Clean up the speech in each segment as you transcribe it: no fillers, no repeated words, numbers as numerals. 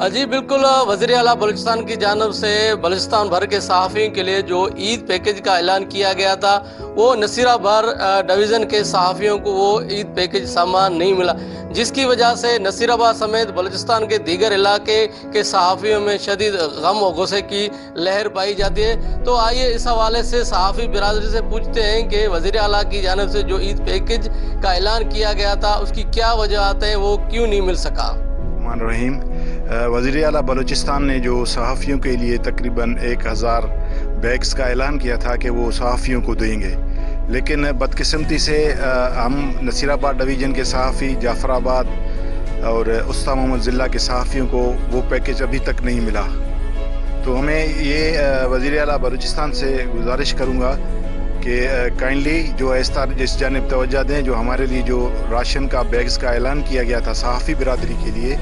जी बिल्कुल, वज़ीर आला बलूचिस्तान की जानिब से बलूचिस्तान भर के सहाफ़ियों के लिए जो ईद पैकेज का ऐलान किया गया था, वो नसीराबाद डिवीज़न के सहाफ़ियों को वो ईद पैकेज सामान नहीं मिला, जिसकी वजह से नसीराबाद समेत बलूचिस्तान के दीगर इलाके के सहाफ़ियों में शदीद गम और गुस्से की लहर पाई जाती है। तो आइए इस हवाले से सहाफ़ी बिरादरी से पूछते हैं कि वज़ीर आला की जानिब से जो ईद पैकेज का ऐलान किया गया था, उसकी क्या वजह है, वो क्यों नहीं मिल सका? रहीम वज़ीर आला बलूचिस्तान ने जो सहाफ़ियों के लिए तकरीबन 1000 बैग्स का ऐलान किया था कि वो सहाफ़ियों को देंगे, लेकिन बदकिस्मती से हम नसीराबाद डिवीज़न के सहाफ़ी, जाफ़राबाद और उस्ता मोहम्मद ज़िला के सहाफ़ियों को वो पैकेज अभी तक नहीं मिला। तो हमें ये वज़ीर आला बलूचिस्तान से गुजारिश करूँगा कि काइंडली जो इस जानिब तवज्जो दें, जो हमारे लिए जो राशन का बैग्स का ऐलान किया गया था सहाफ़ी बिरादरी के लिए,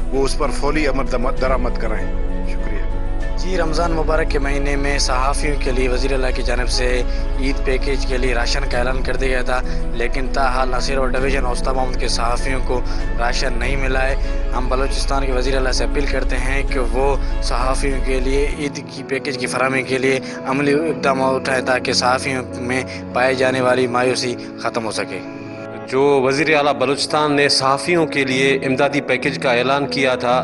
वो उस पर फौरी अमल दरामद कराएँ। शुक्रिया जी। रमज़ान मुबारक के महीने में सहाफ़ियों के लिए वज़ीर आला की जानिब से ईद पैकेज के लिए राशन का ऐलान कर दिया गया था, लेकिन ताहाल नसीराबाद डिवीज़न उस्ता मोहम्मद के सहाफ़ियों को राशन नहीं मिला है। हम बलूचिस्तान के वज़ीर आला से अपील करते हैं कि वो सहाफ़ियों के लिए ईद की पैकेज की फराहमी के लिए अमली इक़दाम उठाएँ ताकि सहाफ़ियों में पाई जाने वाली मायूसी ख़त्म हो सके। जो वज़ीर आला बलूचिस्तान ने सहाफ़ियों के लिए इमदादी पैकेज का ऐलान किया था,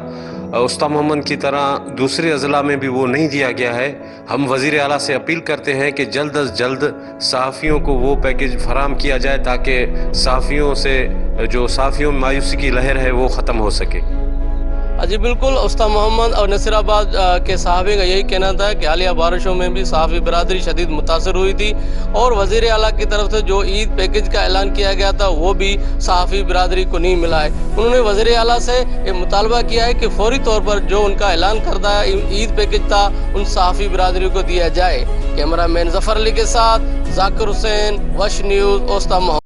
उस्ता मोहम्मद की तरह दूसरे अज़ला में भी वो नहीं दिया गया है। हम वज़ीर आला से अपील करते हैं कि जल्द अज जल्द सहाफ़ियों को वो पैकेज फराहम किया जाए ताकि सहाफ़ियों में मायूसी की लहर है वो ख़त्म हो सके। जी बिल्कुल, उस्ता मोहम्मद और नसीराबाद के सहाफ़ी का यही कहना था कि हालिया बारिशों में भी सहाफ़ी बिरादरी शदीद मुतासर हुई थी और वज़ीर आला की तरफ से जो ईद पैकेज का ऐलान किया गया था वो भी सहाफ़ी बिरादरी को नहीं मिला है। उन्होंने वज़ीर आला से ये मुतालबा किया है कि फौरी तौर पर जो उनका ऐलान करदा ईद पैकेज था उन सहाफ़ी बिरादरी को दिया जाए। कैमरा मैन ज़फ़र अली के साथ ज़ाकिर हुसैन, वश न्यूज़, उस्ता मोहम्मद।